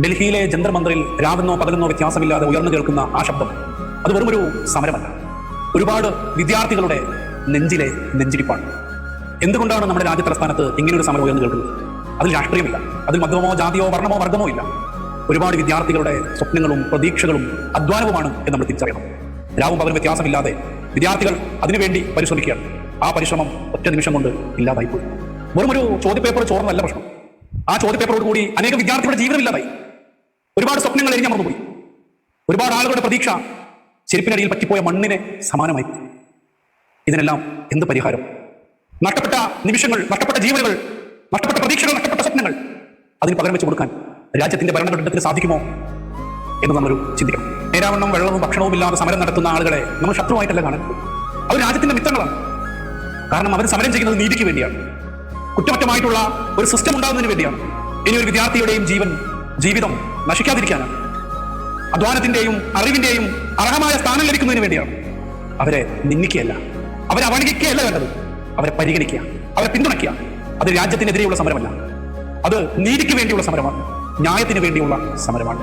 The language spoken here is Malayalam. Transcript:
ഡൽഹിയിലെ ജന്തർ മന്ദിറിൽ രാവെന്നോ പകലെന്നോ വ്യത്യാസമില്ലാതെ ഉയർന്നു കേൾക്കുന്ന ആ ശബ്ദം അത് വെറുമൊരു സമരമല്ല, ഒരുപാട് വിദ്യാർത്ഥികളുടെ നെഞ്ചിലെ നെഞ്ചിടിപ്പാണ്. എന്തുകൊണ്ടാണ് നമ്മുടെ രാജ്യ തലസ്ഥാനത്ത് ഇങ്ങനൊരു സമരം ഉയർന്നു കേൾക്കുന്നത്? അതിൽ രാഷ്ട്രീയമില്ല, അതിൽ മതമോ ജാതിയോ വർണ്ണമോ വർഗമോ ഇല്ല. ഒരുപാട് വിദ്യാർത്ഥികളുടെ സ്വപ്നങ്ങളും പ്രതീക്ഷകളും അധ്വാനവുമാണ് എന്ന് നമ്മൾ തിരിച്ചറിയണം. രാവും പകലും വ്യത്യാസമില്ലാതെ വിദ്യാർത്ഥികൾ അതിനുവേണ്ടി പരിശ്രമിക്കുകയാണ്. ആ പരിശ്രമം ഒറ്റ നിമിഷം കൊണ്ട് ഇല്ലാതായിപ്പോയി. വെറുമൊരു ചോദ്യപേപ്പർ ചോർന്നല്ല പ്രശ്നം. ആ ചോദ്യപേപ്പറോട് കൂടി അനേകം വിദ്യാർത്ഥികളുടെ ജീവിതം ഇല്ലാതായി. ഒരുപാട് സ്വപ്നങ്ങൾ എരിഞ്ഞ മറന്നുപോയി. ഒരുപാട് ആളുകളുടെ പ്രതീക്ഷ ചെരുപ്പിനടിയിൽ പറ്റിപ്പോയ മണ്ണിനെ സമാനമായി. ഇതിനെല്ലാം എന്ത് പരിഹാരം? നഷ്ടപ്പെട്ട നിമിഷങ്ങൾ, നഷ്ടപ്പെട്ട ജീവനുകൾ, നഷ്ടപ്പെട്ട പ്രതീക്ഷകൾ, നഷ്ടപ്പെട്ട സ്വപ്നങ്ങൾ അതിന് പകരം വെച്ച് കൊടുക്കാൻ രാജ്യത്തിന്റെ ഭരണഘടനത്തിന് സാധിക്കുമോ എന്ന് നമ്മളൊരു ചിന്തിക്കണം. നേരാവണ്ണം വെള്ളവും ഭക്ഷണവും ഇല്ലാതെ സമരം നടത്തുന്ന ആളുകളെ നമ്മൾ ശത്രുവായിട്ടല്ല കാണാൻ. അവർ രാജ്യത്തിന്റെ മിത്രങ്ങളാണ്. കാരണം അവർ സമരം ചെയ്യുന്നത് നീതിക്ക് വേണ്ടിയാണ്, കുറ്റമറ്റമായിട്ടുള്ള ഒരു സിസ്റ്റം ഉണ്ടാകുന്നതിന് വേണ്ടിയാണ്. ഇനി ഒരു വിദ്യാർത്ഥിയുടെയും ജീവിതം നശിക്കാതിരിക്കാനാണ്. അധ്വാനത്തിന്റെയും അറിവിന്റെയും അർഹമായ സ്ഥാനം ലഭിക്കുന്നതിന് വേണ്ടിയാണ്. അവരെ നിന്ദിക്കുകയല്ല, അവരെ അവഗണിക്കുകയല്ല വേണ്ടത്, അവരെ പരിഗണിക്കുക, അവരെ പിന്തുണയ്ക്കുക. അത് രാജ്യത്തിനെതിരെയുള്ള സമരമല്ല, അത് നീതിക്ക് വേണ്ടിയുള്ള സമരമാണ്, ന്യായത്തിന് വേണ്ടിയുള്ള സമരമാണ്.